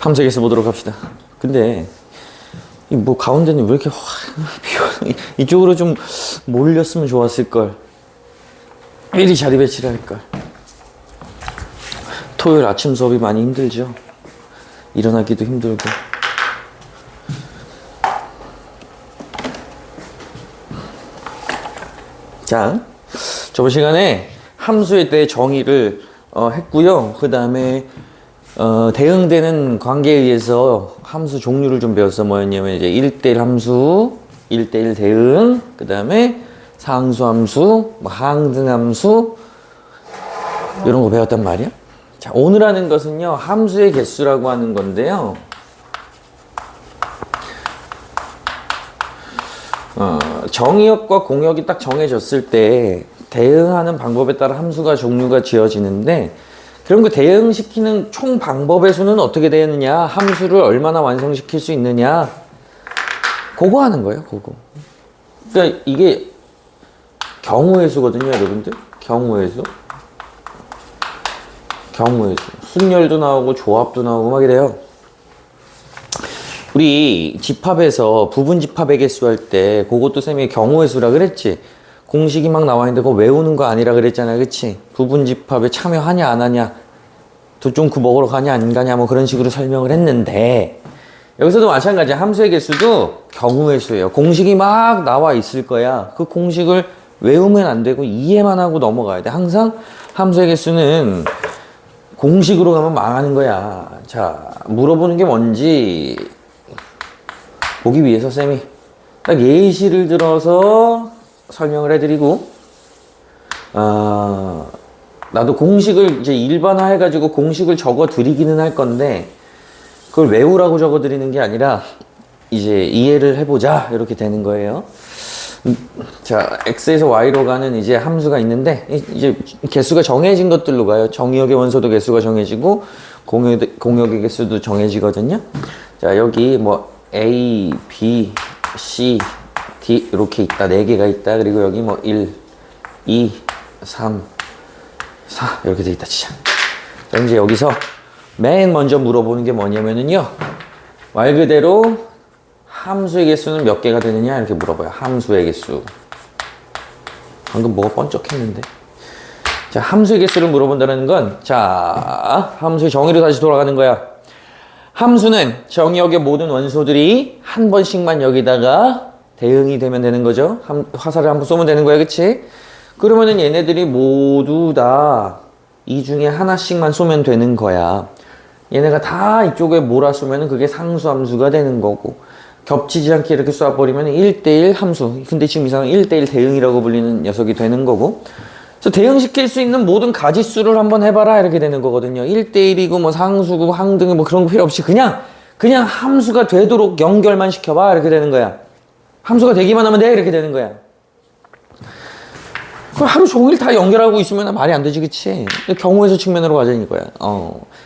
함수의 개수 보도록 합시다. 근데 이 뭐 가운데는 왜 이렇게 이쪽으로 좀 몰렸으면 좋았을걸. 미리 자리 배치를 할걸. 토요일 아침 수업이 많이 힘들죠. 일어나기도 힘들고. 자, 저번 시간에 함수에 대해 정의를 했고요. 그 다음에 대응되는 관계에 의해서 함수 종류를 좀 배웠어. 뭐였냐면 이제 1대1 함수, 1대1 대응, 그 다음에 상수 함수, 뭐 항등 함수 이런 거 배웠단 말이야. 자, 오늘 하는 것은요, 함수의 개수라고 하는 건데요. 정의역과 공역이 딱 정해졌을 때 대응하는 방법에 따라 함수가 종류가 지어지는데, 그럼 그 대응시키는 총 방법의 수는 어떻게 되느냐, 함수를 얼마나 완성시킬 수 있느냐, 그거 하는 거예요. 그거. 그러니까 이게 경우의 수거든요, 여러분들. 경우의 수. 경우의 수. 순열도 나오고 조합도 나오고 막 이래요. 우리 집합에서 부분 집합의 개수 할 때 그것도 쌤이 경우의 수라 그랬지. 공식이 막 나와 있는데 그거 외우는 거 아니라 그랬잖아, 그치? 부분 집합에 참여하냐 안 하냐, 두쫑크 먹으러 가냐 안 가냐, 뭐 그런 식으로 설명을 했는데, 여기서도 마찬가지야. 함수의 개수도 경우의 수예요. 공식이 막 나와 있을 거야. 그 공식을 외우면 안 되고 이해만 하고 넘어가야 돼. 항상 함수의 개수는 공식으로 가면 망하는 거야. 자, 물어보는 게 뭔지 보기 위해서 쌤이 딱 예시를 들어서 설명을 해드리고, 나도 공식을 이제 일반화 해가지고 공식을 적어 드리기는 할 건데, 그걸 외우라고 적어 드리는 게 아니라 이제 이해를 해보자, 이렇게 되는 거예요. 자, x에서 y로 가는 이제 함수가 있는데, 이제 개수가 정해진 것들로 가요. 정의역의 원소도 개수가 정해지고 공역의 개수도 정해지거든요. 자, 여기 뭐 a, b, c, d 이렇게 있다. 4개가 있다. 그리고 여기 뭐 1, 2, 3, 4 이렇게 돼 있다 치자. 자, 이제 여기서 맨 먼저 물어보는 게 뭐냐면은요, 말 그대로 함수의 개수는 몇 개가 되느냐 이렇게 물어봐요. 함수의 개수. 방금 뭐가 번쩍했는데. 자, 함수의 개수를 물어본다는 건, 자, 함수의 정의로 다시 돌아가는 거야. 함수는 정의역의 모든 원소들이 한 번씩만 여기다가 대응이 되면 되는 거죠. 화살을 한 번 쏘면 되는 거야, 그치? 그러면은 얘네들이 모두 다 이 중에 하나씩만 쏘면 되는 거야. 얘네가 다 이쪽에 몰아쏘면은 그게 상수함수가 되는 거고, 겹치지 않게 이렇게 쏴버리면 1대1 함수. 근데 지금 이상은 1대1 대응이라고 불리는 녀석이 되는 거고, 그래서 대응시킬 수 있는 모든 가지수를 한번 해봐라 이렇게 되는 거거든요. 1대1이고 뭐 상수고 항등이 뭐 그런 거 필요 없이 그냥 함수가 되도록 연결만 시켜봐 이렇게 되는 거야. 함수가 되기만 하면 돼 이렇게 되는 거야. 그럼 하루 종일 다 연결하고 있으면 말이 안 되지, 그치? 경우에서 측면으로 가자는 거야.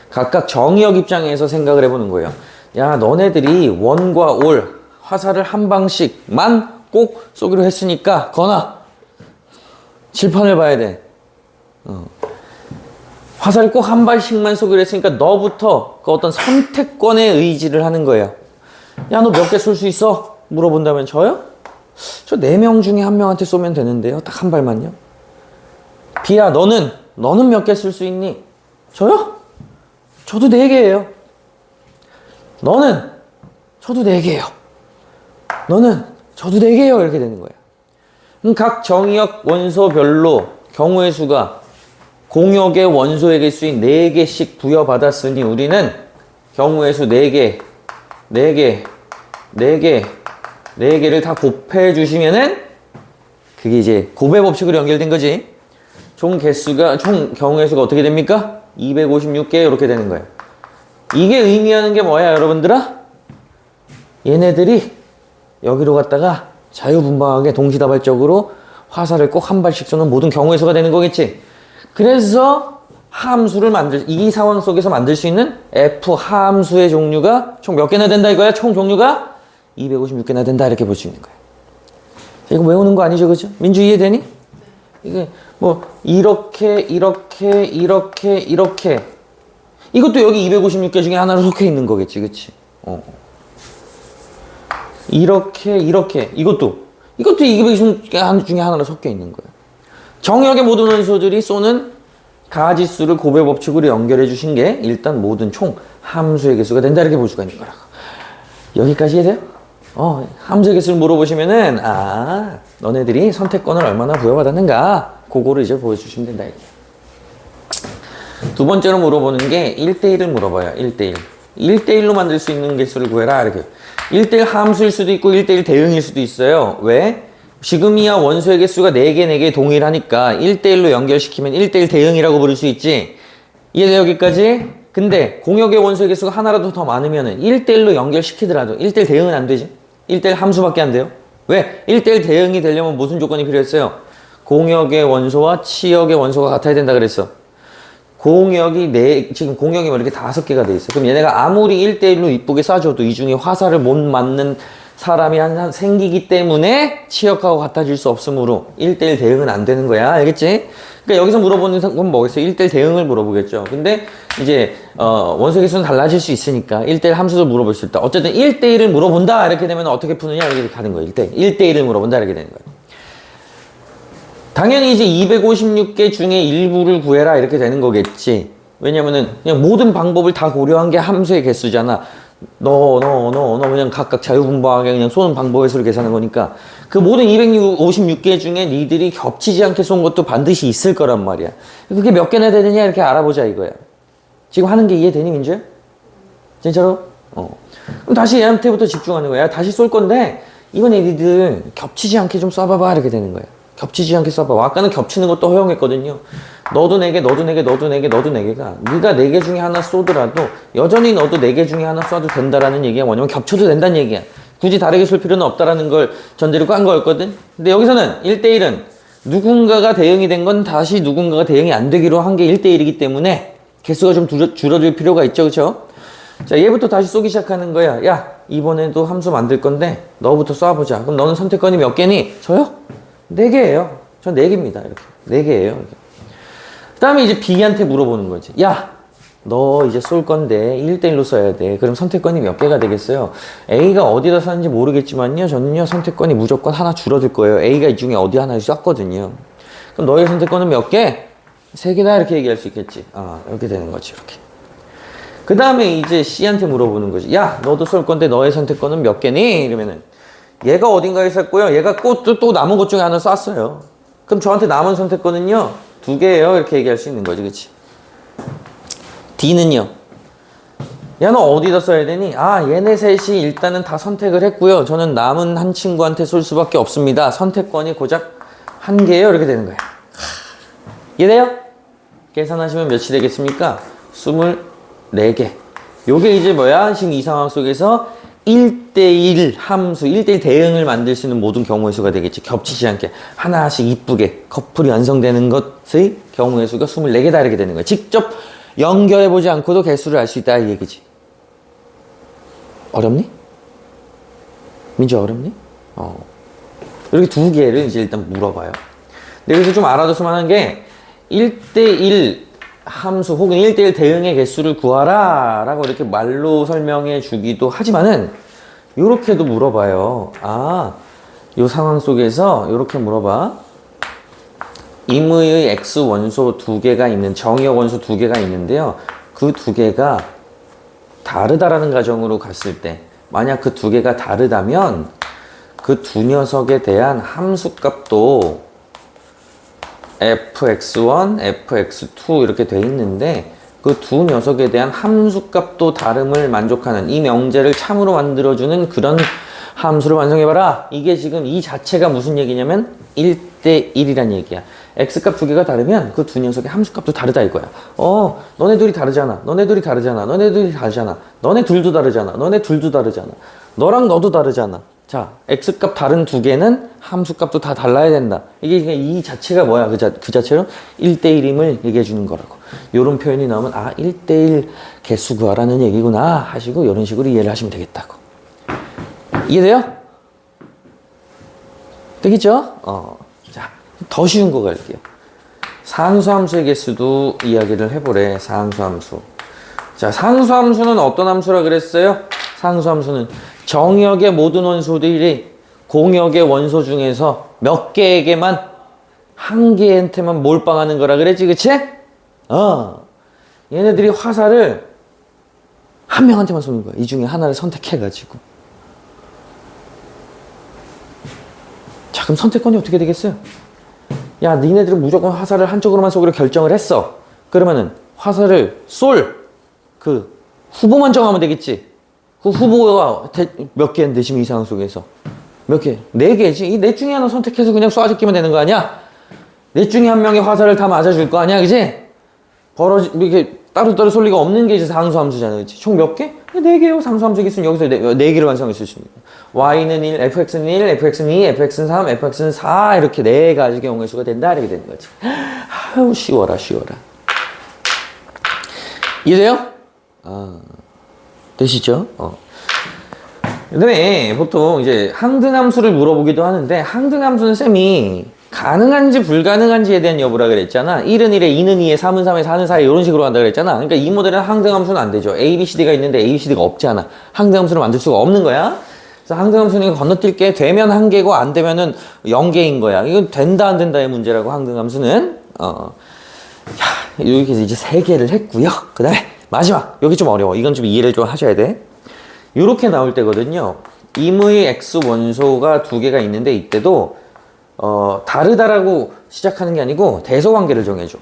각각 정의역 입장에서 생각을 해보는 거예요. 야, 너네들이 원과 올 화살을 한 방씩만 꼭 쏘기로 했으니까 건아, 칠판을 봐야 돼. 화살을 꼭 한 발씩만 쏘기로 했으니까 너부터 그 어떤 선택권의 의지를 하는 거예요. 야, 너 몇 개 쏠 수 있어? 물어본다면 저요? 저 4명 중에 1명한테 쏘면 되는데요. 딱 한 발만요. 비야, 너는 몇 개 쏠 수 있니? 저요? 저도 4개예요. 너는? 저도 4개예요. 너는? 저도 4개예요. 이렇게 되는 거예요. 각 정의역 원소별로 경우의 수가 공역의 원소의 개수인 4개씩 부여받았으니 우리는 경우의 수 4개, 4개, 4개, 4개를 다 곱해 주시면은 그게 이제 곱의 법칙으로 연결된 거지. 총 경우의 수가 어떻게 됩니까? 256개 이렇게 되는 거예요. 이게 의미하는 게 뭐야, 여러분들아? 얘네들이 여기로 갔다가 자유분방하게 동시다발적으로 화살을 꼭 한 발씩 쏘는 모든 경우의 수가 되는 거겠지. 그래서 함수를 이 상황 속에서 만들 수 있는 F 함수의 종류가 총 몇 개나 된다 이거야? 총 종류가 256개나 된다 이렇게 볼 수 있는 거예요. 이거 외우는 거 아니죠, 그죠? 민주 이해되니? 이게 뭐 이렇게 이것도 여기 256개 중에 하나로 속해 있는 거겠지, 그치? 이렇게 이것도 256개 중에 하나로 섞여 있는 거예요. 정역의 모든 원소들이 쏘는 가지수를 곱의 법칙으로 연결해 주신 게 일단 모든 총 함수의 개수가 된다, 이렇게 볼 수가 있는 거라고. 여기까지 이해돼요? 함수의 개수를 물어보시면은 너네들이 선택권을 얼마나 부여받았는가, 그거를 이제 보여주시면 된다, 이게. 두 번째로 물어보는 게 1대1을 물어봐요. 1대1. 1대1로 만들 수 있는 개수를 구해라, 이렇게. 1대1 함수일 수도 있고 1대1 대응일 수도 있어요. 왜? 지금이야 원소의 개수가 4개 동일하니까 1대1로 연결시키면 1대1 대응이라고 부를 수 있지. 이해돼, 여기까지? 근데 공역의 원소의 개수가 하나라도 더 많으면 1대1로 연결시키더라도 1대1 대응은 안 되지. 1대1 함수밖에 안 돼요. 왜? 1대1 대응이 되려면 무슨 조건이 필요했어요? 공역의 원소와 치역의 원소가 같아야 된다 그랬어. 지금 공역이 뭐 이렇게 5개가 돼 있어. 그럼 얘네가 아무리 1대1로 이쁘게 쏴줘도 이 중에 화살을 못 맞는 사람이 하나 생기기 때문에 치역하고 같아질 수 없으므로 1대1 대응은 안 되는 거야. 알겠지? 그러니까 여기서 물어보는 건 뭐겠어요? 1대1 대응을 물어보겠죠. 근데 이제 원소의 개수는 달라질 수 있으니까 1대1 함수도 물어볼 수 있다. 어쨌든 1대1을 물어본다, 이렇게 되면 어떻게 푸느냐, 이렇게 가는 거예요. 1대1을 물어본다, 이렇게 되는 거예요. 당연히 이제 256개 중에 일부를 구해라, 이렇게 되는 거겠지. 왜냐면은 그냥 모든 방법을 다 고려한 게 함수의 개수잖아. 그냥 각각 자유분방하게 그냥 쏘는 방법의 수를 계산한 거니까 그 모든 256개 중에 니들이 겹치지 않게 쏜 것도 반드시 있을 거란 말이야. 그게 몇 개나 되느냐, 이렇게 알아보자, 이거야. 지금 하는 게 이해되니, 민주야? 진짜로? 그럼 다시 얘한테부터 집중하는 거야. 다시 쏠 건데 이번에 니들 겹치지 않게 좀 쏴봐봐, 이렇게 되는 거야. 겹치지 않게 쏴봐. 아까는 겹치는 것도 허용했거든요. 너도 4개, 너도 4개, 너도 4개, 너도 4개가 네가 4개 중에 하나 쏘더라도 여전히 너도 4개 중에 하나 쏴도 된다라는 얘기가 뭐냐면 겹쳐도 된다는 얘기야. 굳이 다르게 쏠 필요는 없다라는 걸 전제로 깐 거였거든. 근데 여기서는 1대1은 누군가가 대응이 된 건 다시 누군가가 대응이 안 되기로 한 게 1대1이기 때문에 개수가 좀 줄어들 필요가 있죠, 그쵸? 자, 얘부터 다시 쏘기 시작하는 거야. 야, 이번에도 함수 만들 건데 너부터 쏴보자. 그럼 너는 선택권이 몇 개니? 저요? 4개예요. 전 4개입니다. 이렇게. 4개예요. 이렇게. 그 다음에 이제 B한테 물어보는 거지. 야, 너 이제 쏠 건데 1대1로 써야 돼. 그럼 선택권이 몇 개가 되겠어요? A가 어디다 썼는지 모르겠지만요. 저는요, 선택권이 무조건 하나 줄어들 거예요. A가 이 중에 어디 하나를 썼거든요. 그럼 너의 선택권은 몇 개? 3개다, 이렇게 얘기할 수 있겠지. 이렇게 되는 거지, 이렇게. 그 다음에 이제 C한테 물어보는 거지. 야, 너도 쏠 건데 너의 선택권은 몇 개니? 이러면은 얘가 어딘가에 쐈고요. 얘가 또 남은 것 중에 하나 쐈어요. 그럼 저한테 남은 선택권은요, 2개예요. 이렇게 얘기할 수 있는 거지, 그치? D는요. 야, 너 어디다 써야 되니? 얘네 셋이 일단은 다 선택을 했고요. 저는 남은 한 친구한테 쏠 수밖에 없습니다. 선택권이 고작 1개예요. 이렇게 되는 거야. 이해돼요? 계산하시면 몇이 되겠습니까? 24개. 요게 이제 뭐야? 지금 이 상황 속에서 1대1 함수, 1대1 대응을 만들 수 있는 모든 경우의 수가 되겠지. 겹치지 않게 하나씩 이쁘게 커플이 완성되는 것의 경우의 수가 24개다, 이렇게 되는 거야. 직접 연결해보지 않고도 개수를 알 수 있다, 이 얘기지. 어렵니? 민주 어렵니? 이렇게 2개를 이제 일단 물어봐요. 근데 여기서 좀 알아뒀으면 하는 게 1대1 함수 혹은 1대1 대응의 개수를 구하라 라고 이렇게 말로 설명해 주기도 하지만은 요렇게도 물어봐요. 요 상황 속에서 요렇게 물어봐. 임의의 X 원소 2개가 있는, 정의역 원소 2개가 있는데요. 그 2개가 다르다라는 가정으로 갔을 때, 만약 그 2개가 다르다면 그 두 녀석에 대한 함수 값도 fx1, fx2 이렇게 돼 있는데 그 두 녀석에 대한 함수 값도 다름을 만족하는 이 명제를 참으로 만들어주는 그런 함수를 완성해봐라. 이게 지금 이 자체가 무슨 얘기냐면 1대1이란 얘기야. x값 2개가 다르면 그 두 녀석의 함수값도 다르다 이거야. 너네 둘이 다르잖아. 너네 둘이 다르잖아. 너네 둘이 다르잖아. 너네 둘도 다르잖아. 너네 둘도 다르잖아. 너랑 너도 다르잖아. 자, x값 다른 2개는 함수값도 다 달라야 된다. 이게 이 자체가 뭐야? 그 자체로 1대1임을 얘기해 주는 거라고. 요런 표현이 나오면 1대1 개수 구하라는 얘기구나 하시고 이런 식으로 이해를 하시면 되겠다고. 이해돼요? 되겠죠? 자, 더 쉬운 거 갈게요. 상수함수의 개수도 이야기를 해보래. 상수함수. 자, 상수함수는 어떤 함수라 그랬어요? 상수함수는 정역의 모든 원소들이 공역의 원소 중에서 몇 개에게만 한 개한테만 몰빵하는 거라 그랬지, 그치? 얘네들이 화살을 한 명한테만 쏘는 거야. 이 중에 하나를 선택해가지고. 자, 그럼 선택권이 어떻게 되겠어요? 야, 니네들은 무조건 화살을 한쪽으로만 쏘기로 결정을 했어. 그러면은 화살을 쏠 그 후보만 정하면 되겠지. 그 후보가 몇 개인데 지금 이 상황 속에서 몇 개? 4개지. 이 넷 중에 하나 선택해서 그냥 쏴주기만 되는 거 아니야? 넷 중에 한 명의 화살을 다 맞아줄 거 아니야, 그지? 이렇게 따로따로 쏠 리가 없는 게 이제 상수함수잖아, 그치? 총 몇 개? 4개요. 상수함수 있으면 여기서 4개를 완성했을 수 있습니다. y는 1, fx는 1, fx는 2, fx는 3, fx는 4 이렇게 4가지 경우의 수가 된다 이렇게 되는 거지. 아유, 쉬워라. 이해돼요? 되시죠? 그다음에 보통 이제 항등함수를 물어보기도 하는데, 항등함수는 쌤이 가능한지 불가능한지에 대한 여부라 그랬잖아. 1은 1에 2는 2에 3은 3에 4는 4에 이런 식으로 간다 그랬잖아. 그러니까 이 모델은 항등함수는 안 되죠. A, B, C, D가 있는데 A, B, C, D가 없잖아. 항등함수를 만들 수가 없는 거야. 그래서 항등함수는 건너뛸 게 되면 1개고 안 되면은 0개인 거야. 이건 된다 안 된다의 문제라고, 항등함수는. 여기서 이제 3개를 했고요. 그 다음에 마지막, 여기 좀 어려워. 이건 좀 이해를 좀 하셔야 돼. 요렇게 나올 때거든요. 임의 X 원소가 2개가 있는데, 이때도 다르다라고 시작하는 게 아니고 대소관계를 정해줘.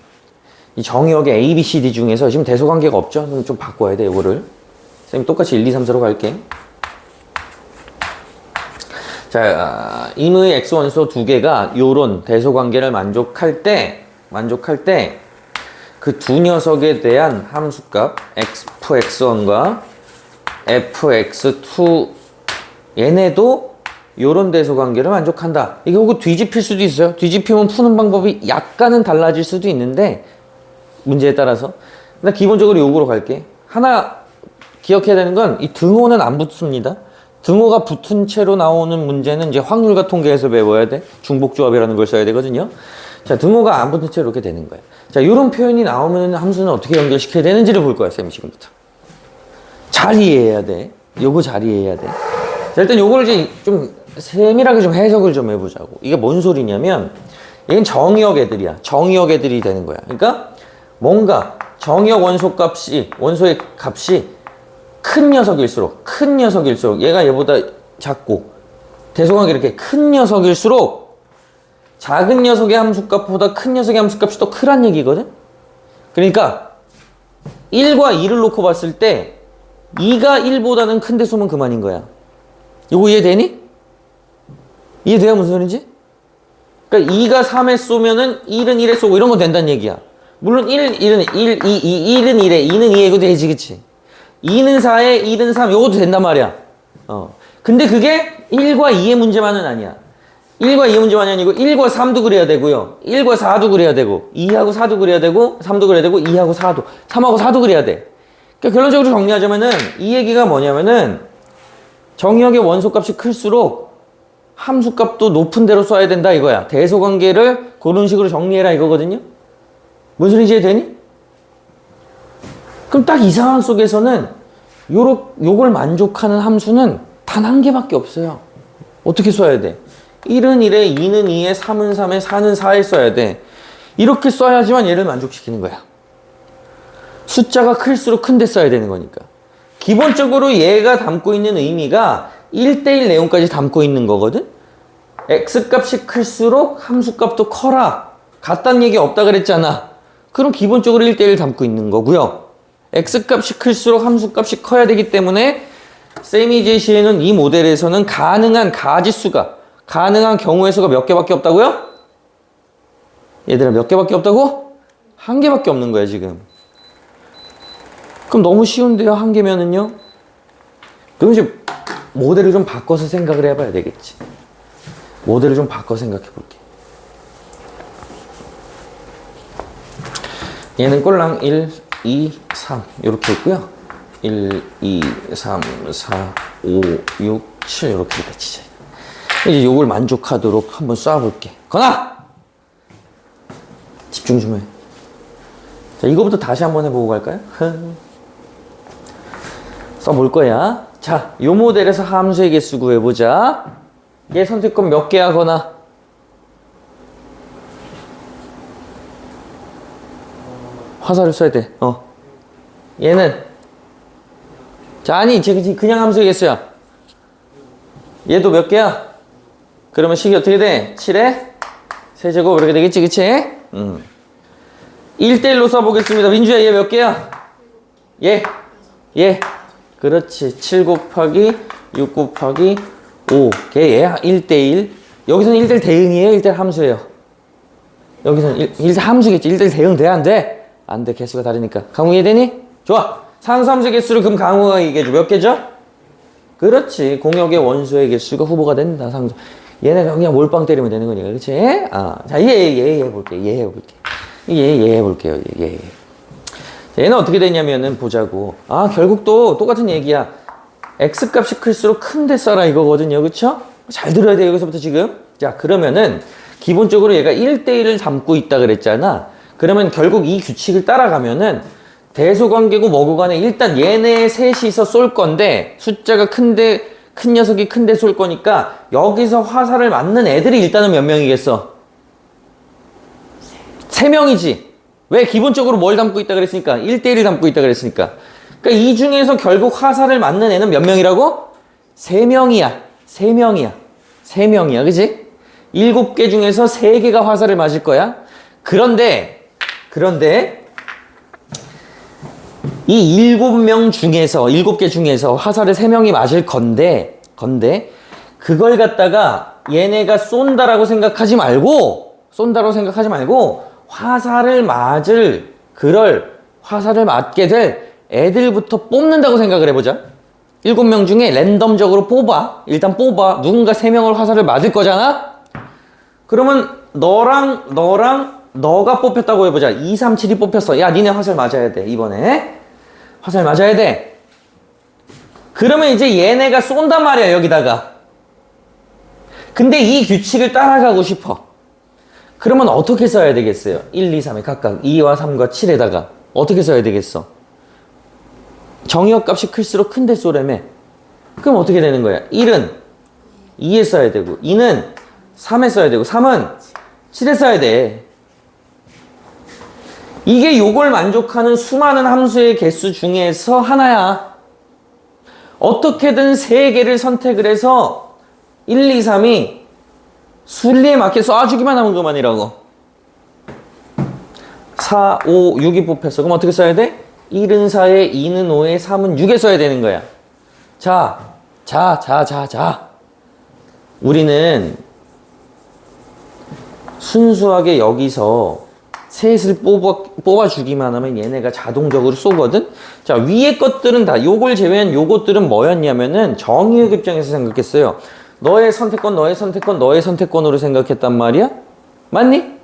이 정의역의 A, B, C, D 중에서 지금 대소관계가 없죠? 그럼 좀 바꿔야 돼, 이거를. 쌤이 똑같이 1, 2, 3, 4로 갈게. 자, 임의 X 원소 2개가 요런 대소관계를 만족할 때 그 두 녀석에 대한 함수값 fx1과 fx2 얘네도 요런 대소관계를 만족한다. 이거 뒤집힐 수도 있어요. 뒤집히면 푸는 방법이 약간은 달라질 수도 있는데, 문제에 따라서. 나 기본적으로 요거로 갈게. 하나 기억해야 되는 건 이 등호는 안 붙습니다. 등호가 붙은 채로 나오는 문제는 이제 확률과 통계에서 배워야 돼. 중복조합이라는 걸 써야 되거든요. 자, 등호가 안 붙은 채로 이렇게 되는 거야. 자, 요런 표현이 나오면 함수는 어떻게 연결시켜야 되는지를 볼 거야, 쌤이 지금부터. 잘 이해해야 돼. 요거 잘 이해해야 돼. 자, 일단 요거를 이제 좀 세밀하게 좀 해석을 좀 해보자고. 이게 뭔 소리냐면, 얘는 정의역 애들이야. 정의역 애들이 되는 거야. 그러니까 뭔가 정의역 원소의 값이 큰 녀석일수록 얘가 얘보다 작고, 대소관계 이렇게 큰 녀석일수록 작은 녀석의 함수값보다 큰 녀석의 함수값이 더 크란 얘기거든? 그러니까 1과 2를 놓고 봤을 때 2가 1보다는 큰데 쏘면 그만인 거야. 이거 이해되니? 이해돼요? 무슨 소린지? 그러니까 2가 3에 쏘면은 1은 1에 쏘고 이런 거 된다는 얘기야. 물론 1은 1에, 2는 2에 이것도 되지, 그치? 2는 4에 1은 3, 이것도 된단 말이야. 근데 그게 1과 2의 문제만은 아니야. 1과 2의 문제만이 아니고 1과 3도 그래야 되고요. 1과 4도 그래야 되고 2하고 4도 그래야 되고 3도 그래야 되고 2하고 4도 3하고 4도 그래야 돼. 그러니까 결론적으로 정리하자면은 이 얘기가 뭐냐면은 정의역의 원소값이 클수록 함수값도 높은 대로 써야 된다 이거야. 대소관계를 그런 식으로 정리해라 이거거든요. 뭔 소리인지 이해되니? 그럼 딱 이 상황 속에서는 요걸 만족하는 함수는 단 한 개밖에 없어요. 어떻게 써야 돼? 1은 1에 2는 2에 3은 3에 4는 4에 써야 돼. 이렇게 써야지만 얘를 만족시키는 거야. 숫자가 클수록 큰데 써야 되는 거니까. 기본적으로 얘가 담고 있는 의미가 1대1 내용까지 담고 있는 거거든. x값이 클수록 함수값도 커라. 같다는 얘기 없다 그랬잖아. 그럼 기본적으로 1대1 담고 있는 거고요. x값이 클수록 함수값이 커야 되기 때문에 쌤이 제시해놓은 이 모델에서는 가능한 경우의 수가 몇 개밖에 없다고요? 얘들아, 몇 개밖에 없다고? 한 개밖에 없는 거야 지금. 그럼 너무 쉬운데요, 한 개면은요? 그럼 이제 모델을 좀 바꿔서 생각을 해봐야 되겠지. 모델을 좀 바꿔 생각해 볼게. 얘는 꼴랑 1, 2, 3 이렇게 있고요. 1, 2, 3, 4, 5, 6, 7 이렇게 치자. 이제 요걸 만족하도록 한번 쏴볼게. 건아! 집중 좀 해. 자, 이거부터 다시 한번 해보고 갈까요? 써볼 거야. 자, 요 모델에서 함수의 개수 구해보자. 얘 선택권 몇 개 하거나? 화살을 써야 돼. 얘는 자, 아니 그냥 함수의 개수야. 얘도 몇 개야? 그러면 식이 어떻게 돼? 7에 세제곱 이렇게 되겠지, 그치? 1대1로 써보겠습니다. 민주야, 얘 몇 개야? 얘 그렇지. 7 곱하기 6 곱하기 5 걔 얘야. 1대1. 여기서는 1대1 대응이에요, 1대1 함수예요. 여기서는 1대1 함수겠지. 1대1 대응 돼, 안 돼? 안 돼, 개수가 다르니까. 강우 이해되니? 좋아. 상수함수 개수를 그럼 강우가 얘기해줘. 몇 개죠? 그렇지. 공역의 원소의 개수가 후보가 된다. 상수. 얘네가 그냥 몰빵 때리면 되는 거니까. 그렇지? 자, 얘 해볼게. 얘 해볼게요. 얘. 자, 얘는 어떻게 되냐면은 보자고. 결국 또 똑같은 얘기야. X값이 클수록 큰데 써라 이거거든요. 그쵸? 잘 들어야 돼, 여기서부터 지금. 자, 그러면은 기본적으로 얘가 1대1을 담고 있다 그랬잖아. 그러면 결국 이 규칙을 따라가면은 대소관계고 뭐고 간에 일단 얘네 셋이서 쏠 건데 숫자가 큰데 큰 녀석이 큰데 쏠 거니까 여기서 화살을 맞는 애들이 일단은 몇 명이겠어? 3명이지. 왜? 기본적으로 뭘 담고 있다 그랬으니까 1대1을 담고 있다 그랬으니까. 그러니까 이 중에서 결국 화살을 맞는 애는 몇 명이라고? 3명이야. 3명이야. 그지? 7개 중에서 3개가 화살을 맞을 거야. 그런데 이 7개 중에서 화살을 3명이 맞을 건데 그걸 갖다가 얘네가 쏜다라고 생각하지 말고 화살을 맞게 될 애들부터 뽑는다고 생각을 해보자. 7명 중에 랜덤적으로 일단 뽑아. 누군가 3명을 화살을 맞을 거잖아? 그러면 너가 뽑혔다고 해보자. 2, 3, 7이 뽑혔어. 야, 니네 화살 맞아야 돼, 이번에. 화살 맞아야 돼. 그러면 이제 얘네가 쏜단 말이야, 여기다가. 근데 이 규칙을 따라가고 싶어. 그러면 어떻게 써야 되겠어요? 1, 2, 3에 각각 2와 3과 7에다가 어떻게 써야 되겠어? 정의역 값이 클수록 큰데 쏘려면 그럼 어떻게 되는 거야? 1은 2에 써야 되고 2는 3에 써야 되고 3은 7에 써야 돼. 이게 요걸 만족하는 수많은 함수의 개수 중에서 하나야. 어떻게든 3개를 선택을 해서 1, 2, 3이 순리에 맞게 쏴주기만 하면 그만이라고. 4, 5, 6이 뽑혔어. 그럼 어떻게 써야 돼? 1은 4에 2는 5에 3은 6에 써야 되는 거야. 자. 우리는 순수하게 여기서 셋을 뽑아주기만 하면 얘네가 자동적으로 쏘거든? 자, 위에 것들은 다, 요걸 제외한 요것들은 뭐였냐면은 정의역 입장에서 생각했어요. 너의 선택권으로 생각했단 말이야? 맞니?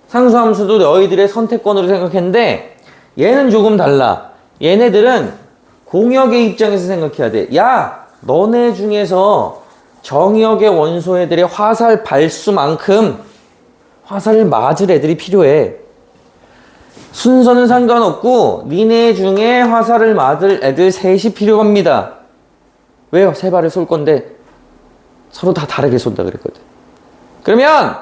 상수함수도 너희들의 선택권으로 생각했는데 얘는 조금 달라. 얘네들은 공역의 입장에서 생각해야 돼. 야, 너네 중에서 정의역의 원소 애들의 화살 발수만큼 화살을 맞을 애들이 필요해. 순서는 상관없고 니네 중에 화살을 맞을 애들 셋이 필요합니다. 왜요? 3발을 쏠 건데 서로 다 다르게 쏜다 그랬거든. 그러면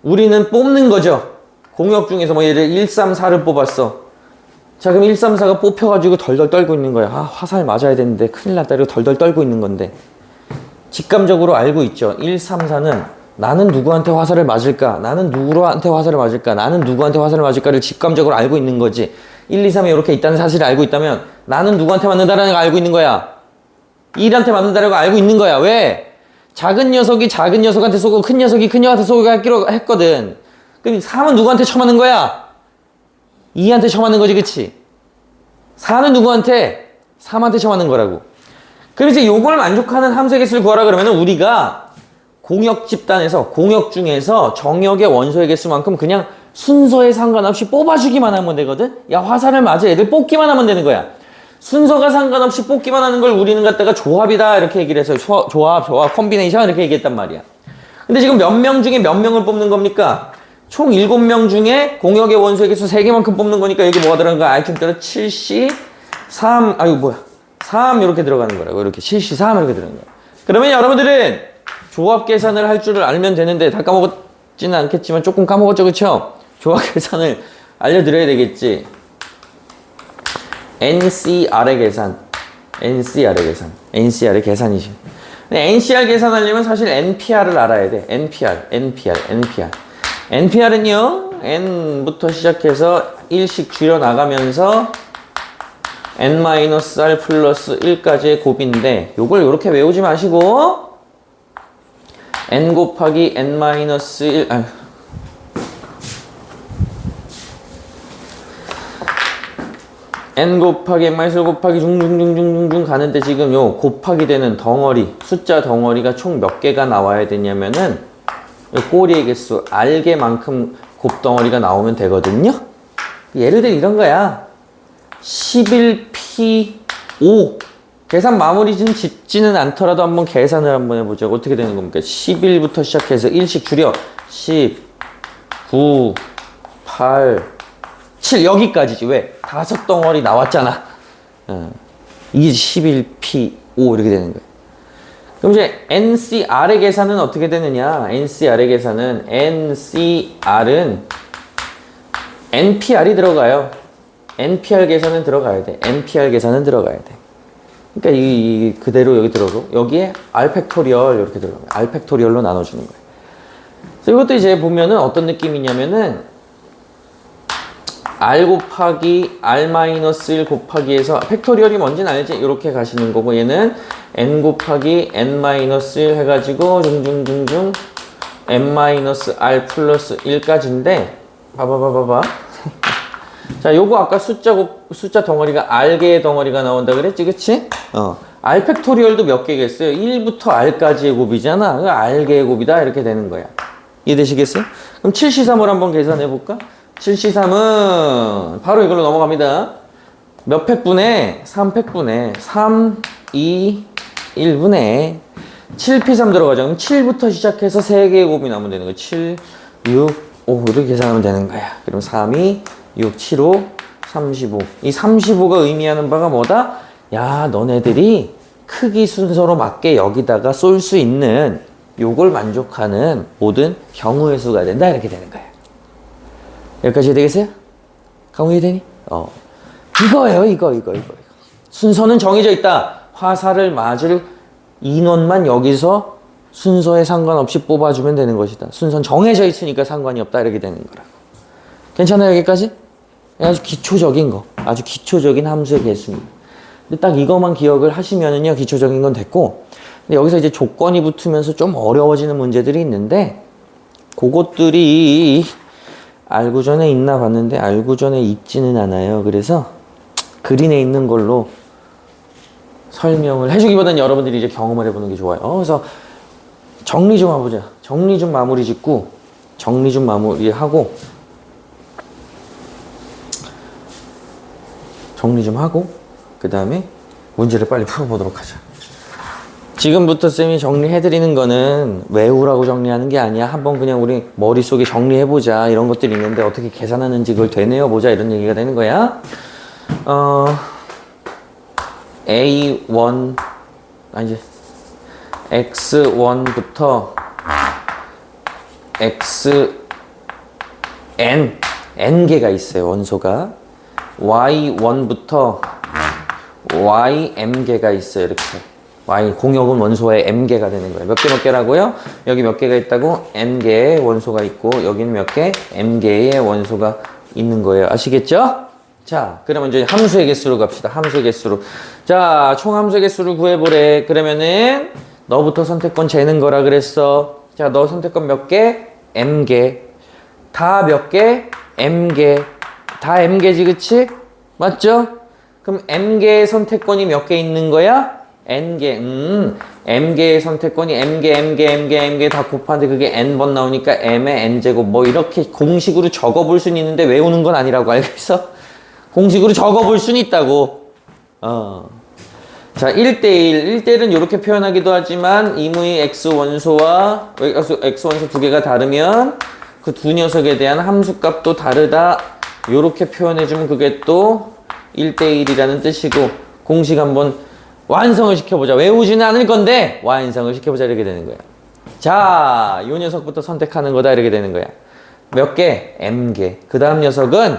우리는 뽑는 거죠. 공역 중에서 뭐 예를 들어 1, 3, 4를 뽑았어. 자, 그럼 1, 3, 4가 뽑혀가지고 덜덜 떨고 있는 거야. 화살 맞아야 되는데 큰일 났다 이러고 덜덜 떨고 있는 건데 직감적으로 알고 있죠. 1, 3, 4는 나는 누구한테 화살을 맞을까? 나는 누구한테 화살을 맞을까? 나는 누구한테 화살을 맞을까를 직감적으로 알고 있는 거지. 1, 2, 3이 이렇게 있다는 사실을 알고 있다면 나는 누구한테 맞는다라는 걸 알고 있는 거야. 1한테 맞는다라는 걸 알고 있는 거야. 왜? 작은 녀석이 작은 녀석한테 쏘고 큰 녀석이 큰 녀석한테 쏘고 하기로 했거든. 그럼 3은 누구한테 쳐맞는 거야? 2한테 쳐맞는 거지, 그치? 4는 누구한테? 3한테 쳐맞는 거라고. 그래서 이제 요걸 만족하는 함수의 개수를 구하라 그러면은 우리가 공역 집단에서, 공역 중에서 정역의 원소의 개수만큼 그냥 순서에 상관없이 뽑아주기만 하면 되거든? 야, 화살을 맞을 애들 뽑기만 하면 되는 거야. 순서가 상관없이 뽑기만 하는 걸 우리는 갖다가 조합이다 이렇게 얘기를 해서 조합, 콤비네이션 이렇게 얘기했단 말이야. 근데 지금 몇 명 중에 몇 명을 뽑는 겁니까? 총 7명 중에 공역의 원소의 개수 3개만큼 뽑는 거니까 여기 뭐가 들어간 거야? 아이템 따라 7C, 3, 아이고 뭐야. 3 이렇게 들어가는 거라고. 이렇게 실시 3 이렇게 들어가는 거야. 그러면 여러분들은 조합 계산을 할 줄을 알면 되는데 다 까먹었지는 않겠지만 조금 까먹었죠, 그쵸? 조합 계산을 알려드려야 되겠지. NCR의 계산. NCR의 계산이지. 근데 NCR 계산하려면 사실 NPR을 알아야 돼. NPR은요, N부터 시작해서 1씩 줄여나가면서 N-R 플러스 1까지의 곱인데, 요걸 이렇게 외우지 마시고, N 곱하기 N-1, N 곱하기 N-1 곱하기 중중중중중 가는데 지금 요 곱하기 되는 덩어리, 숫자 덩어리가 총 몇 개가 나와야 되냐면은 요 꼬리의 개수, 알개만큼 곱덩어리가 나오면 되거든요. 예를 들어 이런 거야. 11P5 계산 마무리 짓지는 않더라도 한번 계산을 한번 해보자. 어떻게 되는 겁니까? 11부터 시작해서 1씩 줄여 10, 9, 8, 7 여기까지지. 왜? 5덩어리 나왔잖아. 이게 11P5 이렇게 되는 거야. 그럼 이제 NCR의 계산은 어떻게 되느냐? NCR의 계산은 NPR이 들어가요. NPR 계산은 들어가야 돼. NPR 계산은 들어가야 돼. 그러니까 이 그대로 여기 들어오고 여기에 R 팩토리얼 이렇게 들어가요. R 팩토리얼로 나눠주는 거예요. 그래서 이것도 이제 보면은 어떤 느낌이냐면은 R 곱하기 R-1 곱하기에서 팩토리얼이 뭔지는 알지? 이렇게 가시는 거고 얘는 N 곱하기 N-1 해가지고 중중중중 N-R 플러스 1까지인데 봐봐 자, 요거 아까 숫자 덩어리가 R개의 덩어리가 나온다 그랬지, 그치? R 팩토리얼도 몇 개겠어요? 1부터 R까지의 곱이잖아. 그 R개의 곱이다. 이렇게 되는 거야. 이해되시겠어요? 그럼 7C3을 한번 계산해볼까? 7C3은 바로 이걸로 넘어갑니다. 몇 팩분에? 3팩분에 3, 2, 1분에 7P3 들어가죠. 그럼 7부터 시작해서 3개의 곱이 나오면 되는 거야. 7, 6, 5 이렇게 계산하면 되는 거야. 그럼 3, 2, 6, 7, 5, 35. 이 35가 의미하는 바가 뭐다? 야, 너네들이 크기 순서로 맞게 여기다가 쏠 수 있는 요걸 만족하는 모든 경우의 수가 된다. 이렇게 되는 거야. 여기까지 되겠어요? 강우 이해되니? 이거예요, 이거. 순서는 정해져 있다. 화살을 맞을 인원만 여기서 순서에 상관없이 뽑아주면 되는 것이다. 순서는 정해져 있으니까 상관이 없다. 이렇게 되는 거라고. 괜찮아요, 여기까지? 아주 기초적인 거. 아주 기초적인 함수의 개수입니다. 근데 딱 이것만 기억을 하시면은요, 기초적인 건 됐고. 근데 여기서 이제 조건이 붙으면서 좀 어려워지는 문제들이 있는데, 그것들이 알고전에 있나 봤는데, 알고전에 있지는 않아요. 그래서 그린에 있는 걸로 설명을 해주기보다는 여러분들이 이제 경험을 해보는 게 좋아요. 그래서 정리 좀 해보자. 정리 좀 마무리 짓고, 정리 좀 마무리하고, 정리 좀 하고 그 다음에 문제를 빨리 풀어보도록 하자. 지금부터 쌤이 정리해드리는 거는 외우라고 정리하는 게 아니야. 한번 그냥 우리 머릿속에 정리해보자. 이런 것들이 있는데 어떻게 계산하는지 그걸 되뇌어보자. 이런 얘기가 되는 거야. A1 이제 X1부터 XN N개가 있어요. 원소가. Y1부터 YM개가 있어요. 이렇게 Y 공역은 원소의 M개가 되는 거예요. 몇 개라고요? 여기 몇 개가 있다고? N개의 원소가 있고 여기는 몇 개? M개의 원소가 있는 거예요. 아시겠죠? 자, 그러면 이제 함수의 개수로 갑시다. 함수의 개수로. 자, 총 함수의 개수를 구해보래. 그러면은 너부터 선택권 재는 거라 그랬어. 자, 너 선택권 몇 개? M개. 다 몇 개? M개. 다 M개지, 그치? 맞죠? 그럼 M개의 선택권이 몇 개 있는 거야? N개. M개의 선택권이 M개 다 곱하는데 그게 N번 나오니까 M의 N제곱. 뭐 이렇게 공식으로 적어볼 수는 있는데 외우는 건 아니라고 알겠어? 공식으로 적어볼 수는 있다고. 자, 1대1. 1대1은 이렇게 표현하기도 하지만 이무의 X원소와 X원소 두 개가 다르면 그 두 녀석에 대한 함수값도 다르다. 요렇게 표현해주면 그게 또 1대1이라는 뜻이고 공식 한번 완성을 시켜보자. 외우지는 않을 건데 완성을 시켜보자 이렇게 되는 거야. 자, 요 녀석부터 선택하는 거다 이렇게 되는 거야. 몇 개? m개. 그 다음 녀석은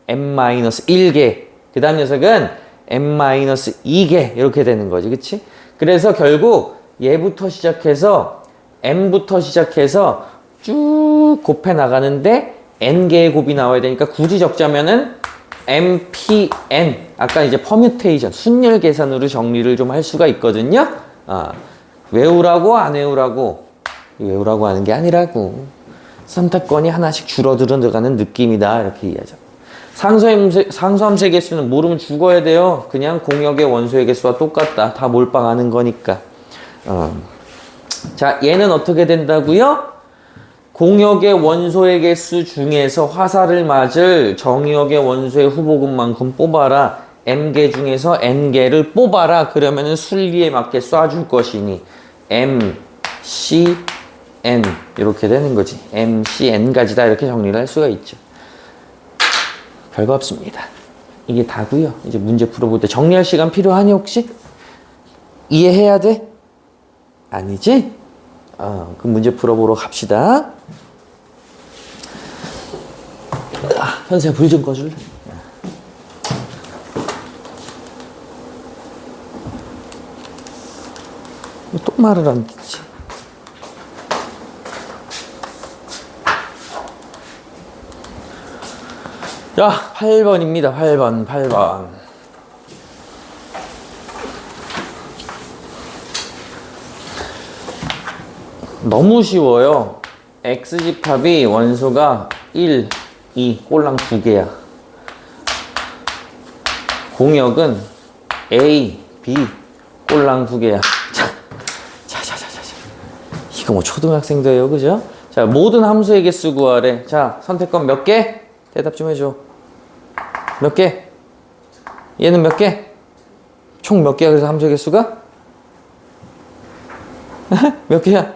m-1개. 그 다음 녀석은 m-2개 이렇게 되는 거지. 그치? 그래서 결국 얘부터 시작해서 m부터 시작해서 쭉 곱해 나가는데 n개의 곱이 나와야 되니까 굳이 적자면은 mpn. 아까 이제 퍼뮤테이션, 순열 계산으로 정리를 좀 할 수가 있거든요. 외우라고 안 외우라고? 외우라고 하는 게 아니라고. 선택권이 하나씩 줄어들어 들어가는 느낌이다. 이렇게 이해하죠. 상수함수의 개수는 모르면 죽어야 돼요. 그냥 공역의 원소의 개수와 똑같다. 다 몰빵하는 거니까. 자, 얘는 어떻게 된다고요? 공역의 원소의 개수 중에서 화살을 맞을 정의역의 원소의 후보군만큼 뽑아라. m개 중에서 n개를 뽑아라. 그러면은 순리에 맞게 쏴줄 것이니 m, c, n 이렇게 되는 거지. m, c, n까지다 이렇게 정리를 할 수가 있죠. 별거 없습니다. 이게 다고요. 이제 문제 풀어볼 때 정리할 시간 필요하니 혹시? 이해해야 돼? 아니지? 그 문제 풀어보러 갑시다. 현수야 불 좀 꺼줄래? 또 말을 안 듣지. 자, 8번입니다. 8번. 너무 쉬워요. x집합이 원소가 1, 2, 꼴랑 2개야. 공역은 A, B, 꼴랑 2개야. 자. 이거 뭐 초등학생도 해요, 그죠? 자, 모든 함수의 개수 구하래. 자, 선택권 몇 개? 대답 좀 해줘. 몇 개? 얘는 몇 개? 총 몇 개야? 그래서 함수의 개수가? 몇 개야?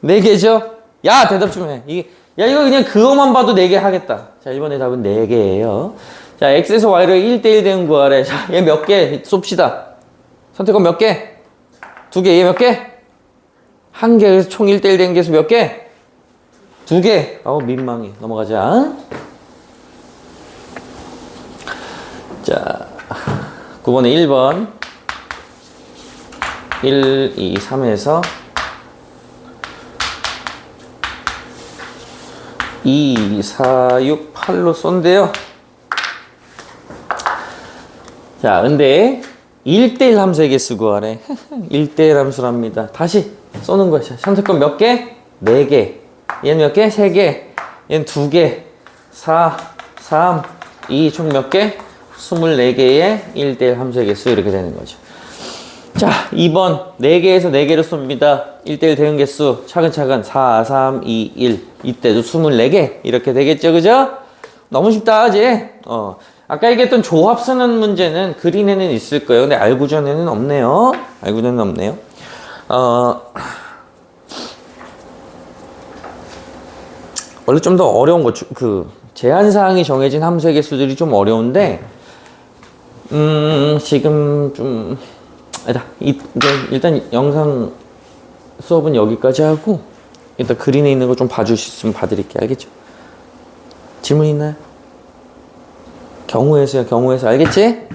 4개죠? 야, 대답 좀 해. 야, 이거 그냥 그것만 봐도 4개 하겠다. 자, 1번의 답은 4개예요. 자, x에서 y를 1대1 된 구하래. 자, 얘 몇 개? 쏩시다. 선택권 몇 개? 2개. 얘 몇 개? 1개. 그래서 총 1대1 된 개수 몇 개? 2개. 민망해. 넘어가자. 자, 9번에 1번 1, 2, 3에서 2, 4, 6, 8로 쏜대요. 자, 근데 1대1 함수의 개수 구하래. 1대1 함수랍니다. 다시 쏘는 거야. 선택권 몇 개? 4개. 얘는 몇 개? 3개. 얘는 2개. 4, 3, 2, 총 몇 개? 24개의 1대1 함수의 개수 이렇게 되는 거죠. 자, 2번 4개에서 4개를 쏩니다. 1대1 대응 개수 차근차근 4, 3, 2, 1 이때도 24개 이렇게 되겠죠, 그죠? 너무 쉽다, 하지? 아까 얘기했던 조합 쓰는 문제는 그린에는 있을 거예요. 근데 알구전에는 없네요. 알구전에는 없네요. 원래 좀 더 어려운 거, 제한사항이 정해진 함수의 개수들이 좀 어려운데, 지금 좀, 일단 영상 수업은 여기까지 하고, 일단 그린에 있는 거 좀 봐줄 수 있으면 봐드릴게요. 알겠죠? 질문 있나요? 경우에서야, 경우에서. 알겠지?